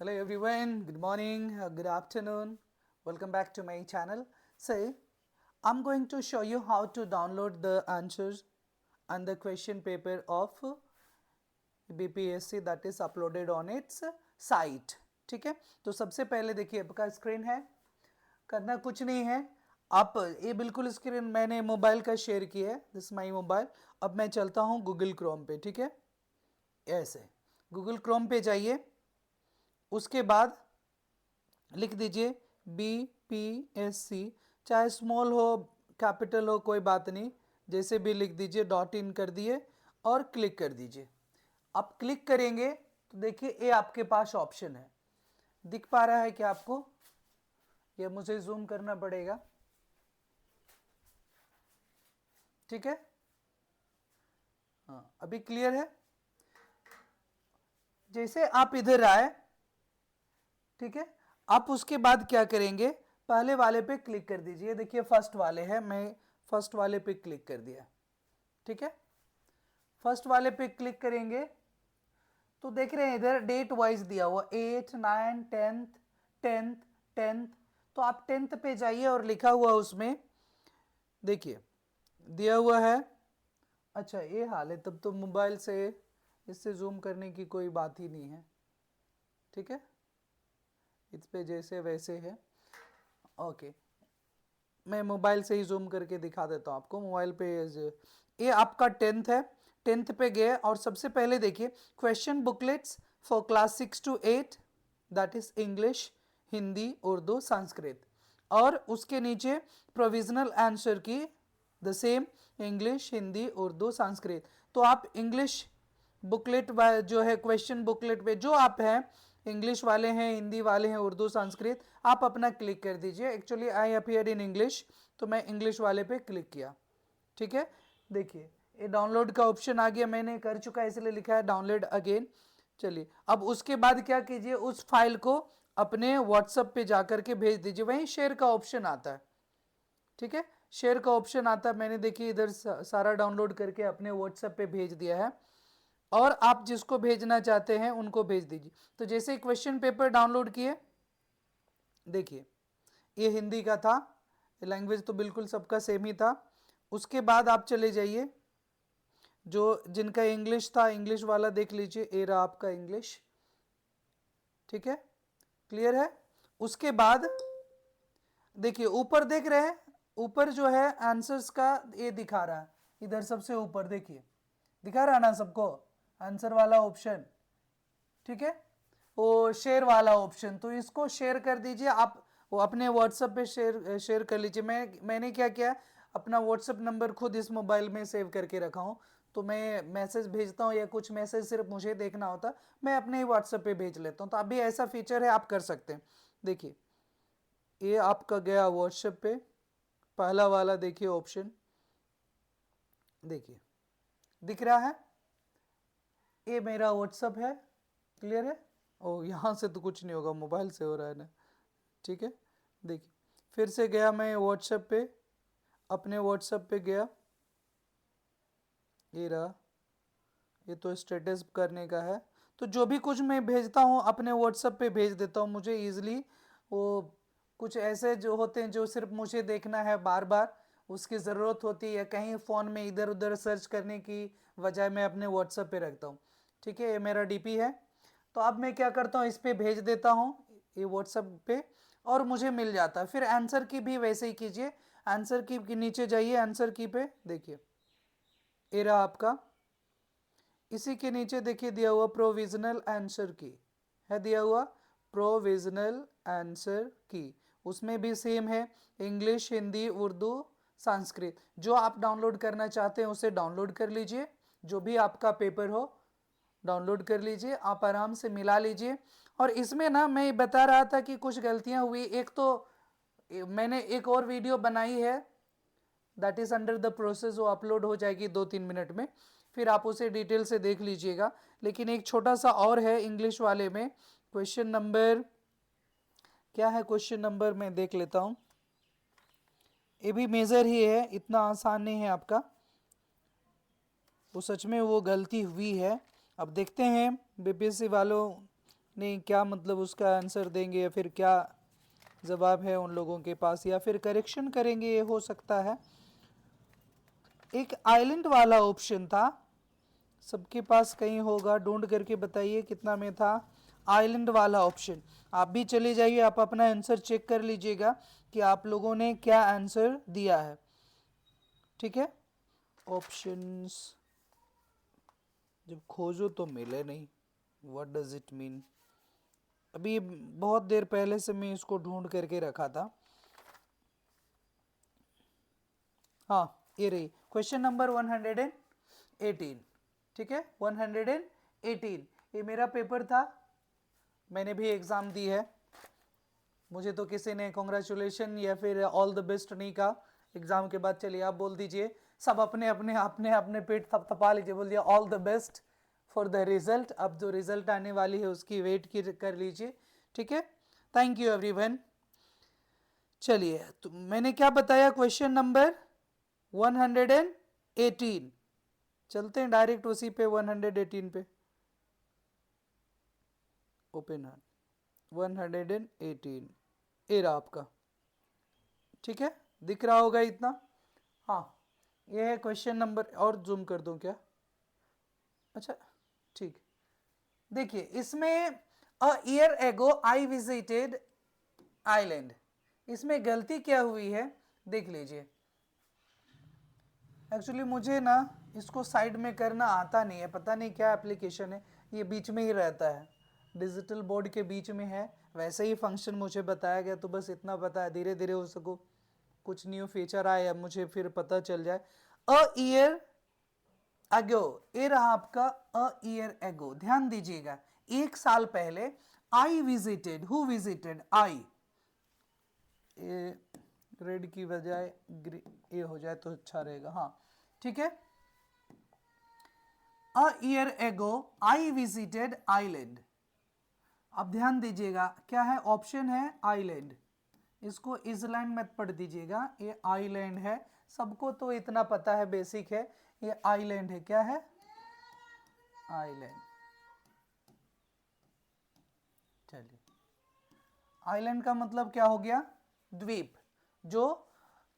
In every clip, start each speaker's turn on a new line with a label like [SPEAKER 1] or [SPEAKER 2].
[SPEAKER 1] Hello everyone, good morning, good afternoon, welcome back to my channel. So, I'm going to show you how to download the answers and the question paper of BPSC that is uploaded on its site. ठीक है, तो सबसे पहले देखिए आपका screen है, करना कुछ नहीं है, आप ये बिल्कुल स्क्रीन मैंने मोबाइल का शेयर किया है, दिस माई मोबाइल। अब मैं चलता हूँ गूगल क्रोम पे, ठीक है, ऐसे गूगल क्रोम पे जाइए, उसके बाद लिख दीजिए BPSC, चाहे स्मॉल हो कैपिटल हो कोई बात नहीं, जैसे भी लिख दीजिए, डॉट इन कर दिए और क्लिक कर दीजिए। आप क्लिक करेंगे तो देखिए ये आपके पास ऑप्शन है, दिख पा रहा है क्या आपको? ये मुझे जूम करना पड़ेगा, ठीक है। हाँ, अभी क्लियर है। जैसे आप इधर आए, ठीक है, आप उसके बाद क्या करेंगे, पहले वाले पे क्लिक कर दीजिए। देखिए फर्स्ट वाले है, मैं फर्स्ट वाले पे क्लिक कर दिया, ठीक है। फर्स्ट वाले पे क्लिक करेंगे तो देख रहे हैं इधर डेट वाइज दिया हुआ 8, 9, 10th। तो आप 10th पे जाइए और लिखा हुआ उसमें देखिए दिया हुआ है। अच्छा ये हाल है, तब तो मोबाइल से इससे जूम करने की कोई बात ही नहीं है, ठीक है, इस पे जैसे वैसे है। ओके, मैं मोबाइल से ही जूम करके दिखा देता हूँ आपको। मोबाइल पे ये आपका 10th है, 10th पे गए और सबसे पहले देखिए question booklets for class 6 to 8, that is English, Hindi, Urdu, Sanskrit, और उसके नीचे प्रोविजनल आंसर की the same, English, Hindi, Urdu, Sanskrit. तो आप इंग्लिश बुकलेट जो है, क्वेश्चन बुकलेट पे जो आप हैं, इंग्लिश वाले हैं, हिंदी वाले हैं, उर्दू, संस्कृत, आप अपना क्लिक कर दीजिए। Actually I appear in English, तो मैं इंग्लिश वाले पे क्लिक किया, ठीक है। देखिए ये डाउनलोड का ऑप्शन आ गया, मैंने कर चुका है इसलिए लिखा है डाउनलोड अगेन। चलिए अब उसके बाद क्या कीजिए, उस फाइल को अपने व्हाट्सएप पे जाकर के भेज दीजिए, वहीं शेयर का ऑप्शन आता है, ठीक है, शेयर का ऑप्शन आता है। मैंने देखिए इधर सारा डाउनलोड करके अपने व्हाट्सएप पे भेज दिया है, और आप जिसको भेजना चाहते हैं उनको भेज दीजिए। तो जैसे क्वेश्चन पेपर डाउनलोड किए, देखिए ये हिंदी का था, लैंग्वेज तो बिल्कुल सबका सेम ही था। उसके बाद आप चले जाइए, जो जिनका इंग्लिश था इंग्लिश वाला देख लीजिए, ये रहा आपका इंग्लिश, ठीक है, क्लियर है। उसके बाद देखिए ऊपर देख रहे हैं, ऊपर जो है आंसर्स का ये दिखा रहा है, इधर सबसे ऊपर देखिए दिखा रहा है ना सबको, आंसर वाला ऑप्शन, ठीक है, वो शेयर वाला ऑप्शन। तो इसको शेयर कर दीजिए आप, वो अपने व्हाट्सएप पे शेयर कर लीजिए। मैंने क्या किया, अपना व्हाट्सएप नंबर खुद इस मोबाइल में सेव करके रखा हूँ, तो मैं मैसेज भेजता हूँ या कुछ मैसेज सिर्फ मुझे देखना होता, मैं अपने ही व्हाट्सएप पे भेज लेता हूँ। तो अभी ऐसा फीचर है, आप कर सकते हैं। देखिए ये आपका गया व्हाट्सएप पे, पहला वाला देखिए ऑप्शन, देखिए दिख रहा है, ये मेरा व्हाट्सएप है, क्लियर है। ओ यहाँ से तो कुछ नहीं होगा, मोबाइल से हो रहा है ना, ठीक है। देखिए फिर से गया मैं व्हाट्सएप पे, अपने व्हाट्सएप पे गया, ये रहा, ये तो स्टेटस करने का है। तो जो भी कुछ मैं भेजता हूँ अपने व्हाट्सएप पे भेज देता हूँ, मुझे ईजिली वो कुछ ऐसे जो होते हैं जो सिर्फ मुझे देखना है, बार बार उसकी ज़रूरत होती है, या कहीं फ़ोन में इधर उधर सर्च करने की बजाय मैं अपने व्हाट्सएप पे रखता हूँ, ठीक है। ये मेरा डीपी है, तो अब मैं क्या करता हूँ, इस पर भेज देता हूँ ये व्हाट्सएप पे, और मुझे मिल जाता है। फिर आंसर की भी वैसे ही कीजिए, आंसर की के नीचे जाइए, आंसर की पे देखिए ये रहा आपका, इसी के नीचे देखिए दिया हुआ प्रोविजनल आंसर की है, दिया हुआ प्रोविजनल आंसर की, उसमें भी सेम है, इंग्लिश, हिंदी, उर्दू, संस्कृत। जो आप डाउनलोड करना चाहते हैं उसे डाउनलोड कर लीजिए, जो भी आपका पेपर हो डाउनलोड कर लीजिए, आप आराम से मिला लीजिए। और इसमें ना मैं बता रहा था कि कुछ गलतियां हुई, एक तो मैंने एक और वीडियो बनाई है, that is under the process, वो अपलोड हो जाएगी 2-3 मिनट में, फिर आप उसे डिटेल से देख लीजिएगा। लेकिन एक छोटा सा और है इंग्लिश वाले में, क्वेश्चन नंबर क्या है, क्वेश्चन नंबर मैं देख लेता हूँ, ये भी मेजर ही है, इतना आसान नहीं है आपका, वो सच में वो गलती हुई है। अब देखते हैं बीपीएससी वालों नहीं, क्या मतलब उसका आंसर देंगे या फिर क्या जवाब है उन लोगों के पास, या फिर करेक्शन करेंगे, ये हो सकता है। एक आइलैंड वाला ऑप्शन था, सबके पास कहीं होगा, ढूंढ करके बताइए कितना में था आइलैंड वाला ऑप्शन। आप भी चले जाइए, आप अपना आंसर चेक कर लीजिएगा कि आप लोगों ने क्या आंसर दिया है। ठीक है, ऑप्शंस जब खोजो तो मिले नहीं, व्हाट डज इट मीन। अभी बहुत देर पहले से मैं इसको ढूंढ करके रखा था। हाँ, ये रही क्वेश्चन नंबर 118। ठीक है, 118 ये मेरा पेपर था, मैंने भी एग्ज़ाम दी है। मुझे तो किसी ने कॉन्ग्रेचुलेशन या फिर ऑल द बेस्ट नहीं कहा एग्ज़ाम के बाद। चलिए आप बोल दीजिए, सब अपने अपने अपने अपने पेट थपथपा लीजिए, बोल दिया all the best for the result. अब जो रिजल्ट आने वाली है उसकी वेट कर लीजिए। ठीक है, थैंक यू एवरीवन। चलिए, तो मैंने क्या बताया, क्वेश्चन नंबर 118। चलते हैं डायरेक्ट उसी पे, 118 पे। ओपन 118 ए रहा आपका। ठीक है, दिख रहा होगा इतना। हाँ, ये है क्वेश्चन नंबर, और जूम कर दूं क्या? अच्छा, ठीक। देखिए इसमें अ year ago I visited island, इसमें गलती क्या हुई है देख लीजिए। एक्चुअली मुझे ना इसको साइड में करना आता नहीं है, पता नहीं क्या एप्लीकेशन है, ये बीच में ही रहता है, डिजिटल बोर्ड के बीच में है। वैसे ही फंक्शन मुझे बताया गया, तो बस इतना पता है, धीरे धीरे हो सको कुछ न्यू फीचर आए अब मुझे फिर पता चल जाए। अ ईयर एगो, ये रहा आपका अ ईयर एगो, ध्यान दीजिएगा, एक साल पहले। आई visited, who visited, I, red की बजाय ये हो जाए तो अच्छा रहेगा। हाँ, ठीक है, अ year ago I visited island. अब ध्यान दीजिएगा, क्या है ऑप्शन है आइलैंड, इसको इसलैंड मत पढ़ दीजिएगा, ये आइलैंड है। सबको तो इतना पता है, बेसिक है, ये आइलैंड है। क्या है? आइलैंड। चलिए, आइलैंड का मतलब क्या हो गया? द्वीप, जो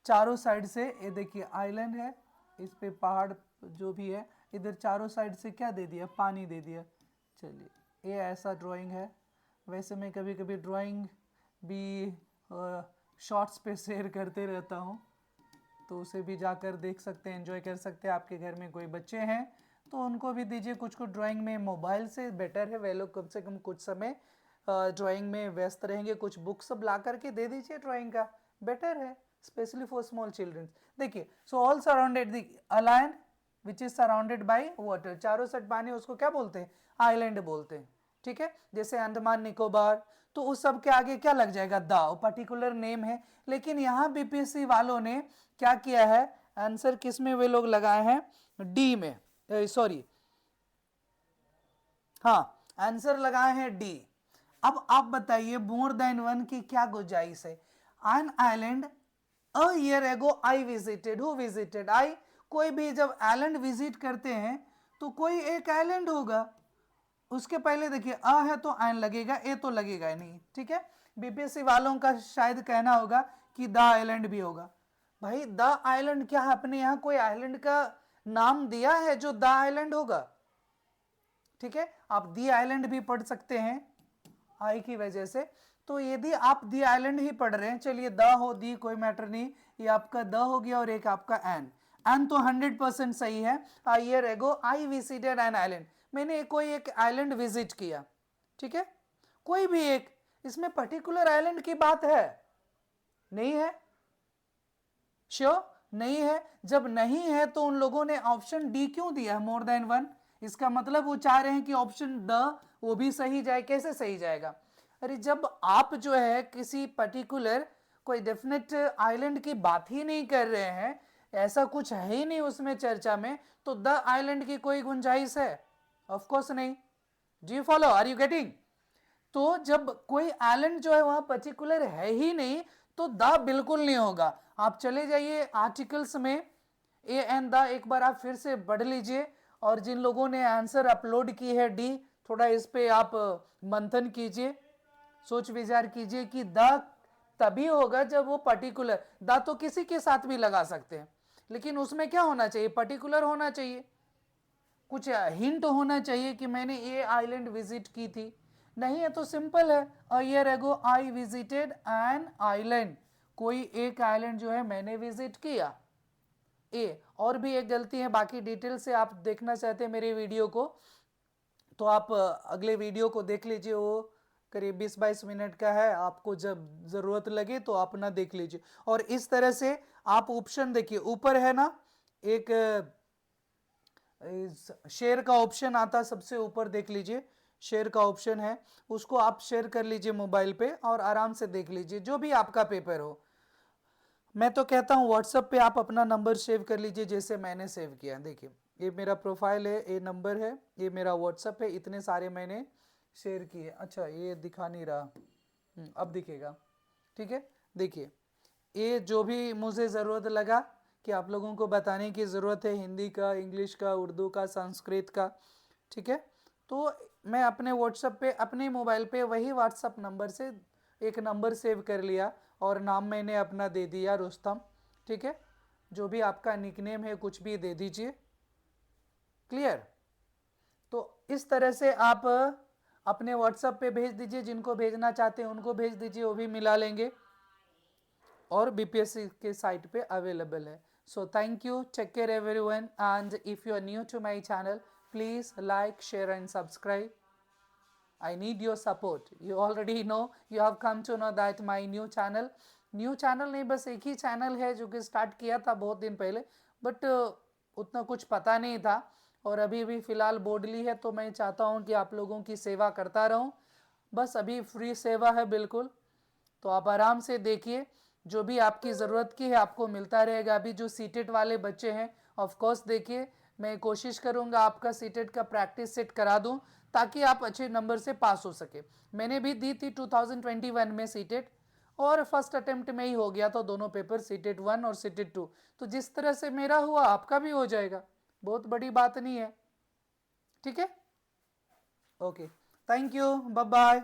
[SPEAKER 1] चारों साइड से, ये देखिए आइलैंड है, इस पे पहाड़ जो भी है, इधर चारों साइड से क्या दे दिया? पानी दे दिया। चलिए, ये ऐसा ड्राइंग है। वैसे मैं कभी कभी ड्राइंग भी शॉर्ट्स पे शेयर करते रहता हूँ, तो उसे भी जाकर देख सकते हैं, एंजॉय कर सकते हैं। आपके घर में कोई बच्चे हैं तो उनको भी दीजिए कुछ कुछ ड्राइंग में। मोबाइल से बेटर है, वे लोग कम से कम कुछ समय ड्राइंग में व्यस्त रहेंगे। कुछ बुक्स सब ला करके दे दीजिए, ड्राइंग का बेटर है, स्पेशली फॉर स्मॉल चिल्ड्रंस। देखिए, so all surrounded the island which is surrounded by water, चारों साइड पानी, उसको क्या बोलते हैं? आइलैंड बोलते हैं। ठीक है, जैसे अंडमान निकोबार, तो उस सब के आगे क्या लग जाएगा? द, पर्टिकुलर नेम है। लेकिन यहाँ बीपीएससी वालों ने क्या किया है, आंसर किस में वे लोग लगाए हैं? डी में, सॉरी, हाँ, आंसर लगाए हैं डी। अब आप बताइए, मोर देन वन की क्या गुंजाइश है? An island a year ago I visited, who visited, I. कोई भी जब आइलैंड विजिट करते हैं तो कोई एक आइलैंड होगा, उसके पहले देखिए अ है तो एन लगेगा, ए तो लगेगा ही नहीं। ठीक है, बीपीएससी वालों का शायद कहना होगा कि द आइलैंड भी होगा। भाई द आइलैंड क्या है? अपने यहाँ कोई आइलैंड का नाम दिया है जो द आइलैंड होगा? ठीक है, आप दी आइलैंड भी पढ़ सकते हैं आई की वजह से। तो यदि आप दी आइलैंड ही पढ़ रहे हैं, चलिए द हो दी कोई मैटर नहीं, ये आपका द हो गया और एक आपका एन। एन तो 100% सही है। अ year ago I visited an island, मैंने कोई एक आइलैंड विजिट किया। ठीक है, कोई भी एक, इसमें पर्टिकुलर आइलैंड की बात है? नहीं है, श्योर नहीं है। जब नहीं है तो उन लोगों ने ऑप्शन डी क्यों दिया, मोर देन वन? इसका मतलब वो चाह रहे हैं कि ऑप्शन द वो भी सही जाए। कैसे सही जाएगा? अरे जब आप जो है किसी पर्टिकुलर कोई डेफिनेट आइलैंड की बात ही नहीं कर रहे हैं, ऐसा कुछ है ही नहीं उसमें चर्चा में, तो द आइलैंड की कोई गुंजाइश है? ऑफ कोर्स नहीं। Do you follow, are you getting? तो जब कोई आइलैंड जो है वहां पर्टिकुलर है ही नहीं, तो द बिल्कुल नहीं होगा। आप चले जाइए आर्टिकल्स में, ए एंड द एक बार आप फिर से पढ़ लीजिए, और जिन लोगों ने आंसर अपलोड की है डी, थोड़ा इस पे आप मंथन कीजिए, सोच विचार कीजिए कि द तभी होगा जब वो पर्टिकुलर, द तो किसी के साथ भी लगा सकते हैं, लेकिन उसमें क्या होना चाहिए, पर्टिकुलर होना चाहिए, कुछ हिंट होना चाहिए कि मैंने ये आइलैंड विजिट की थी। नहीं है तो सिंपल है, अ year ago I visited an island, कोई एक आइलैंड जो है मैंने विजिट किया। ए और भी एक गलती है, बाकी डिटेल से आप देखना चाहते हैं मेरे वीडियो को तो आप अगले वीडियो को देख लीजिए, वो करीब 20-22 मिनट का है, आपको जब जरूरत लगे तो आप ना देख लीजिए। और इस तरह से आप ऑप्शन देखिए, ऊपर है ना एक शेयर का ऑप्शन आता है, सबसे ऊपर देख लीजिए, शेयर का ऑप्शन है, उसको आप शेयर कर लीजिए मोबाइल पे और आराम से देख लीजिए जो भी आपका पेपर हो। मैं तो कहता हूँ व्हाट्सएप पे आप अपना नंबर सेव कर लीजिए जैसे मैंने सेव किया। देखिए ये मेरा प्रोफाइल है, ये नंबर है, ये मेरा व्हाट्सएप है, इतने सारे मैंने शेयर किए। अच्छा ये दिखा नहीं रहा, अब दिखेगा, ठीक है। देखिए ये जो भी मुझे ज़रूरत लगा कि आप लोगों को बताने की ज़रूरत है, हिंदी का, इंग्लिश का, उर्दू का, संस्कृत का, ठीक है, तो मैं अपने व्हाट्सएप पे, अपने मोबाइल पे वही व्हाट्सएप नंबर से एक नंबर सेव कर लिया और नाम मैंने अपना दे दिया रुस्तम, ठीक है, जो भी आपका निकनेम है कुछ भी दे दीजिए। क्लियर? तो इस तरह से आप अपने व्हाट्सएप पे भेज दीजिए, जिनको भेजना चाहते हैं उनको भेज दीजिए, वो भी मिला लेंगे और बीपीएससी के साइट पे अवेलेबल है। So thank you, take care everyone, and if you are new to my channel please like, share and subscribe. I need your support. You already know, you have come to know that my new channel, new channel नहीं बस एक ही channel है जो कि start किया था बहुत दिन पहले, बट उतना कुछ पता नहीं था और अभी भी फ़िलहाल बोर्डली है, तो मैं चाहता हूँ कि आप लोगों की सेवा करता रहूँ, बस अभी फ्री सेवा है बिल्कुल, तो आप आराम से देखिए, जो भी आपकी ज़रूरत की है आपको मिलता रहेगा। अभी जो सीटेट वाले बच्चे हैं ऑफ कोर्स देखिए, मैं कोशिश करूंगा आपका सीटेट का प्रैक्टिस सेट करा दूं ताकि आप अच्छे नंबर से पास हो सके। मैंने भी दी थी 2021 में सीटेट और फर्स्ट अटेम्प्ट में ही हो गया था दोनों पेपर, सीटेट 1 और सीटेट 2, तो जिस तरह से मेरा हुआ आपका भी हो जाएगा, बहुत बड़ी बात नहीं है, ठीक है। Okay, thank you, bye bye.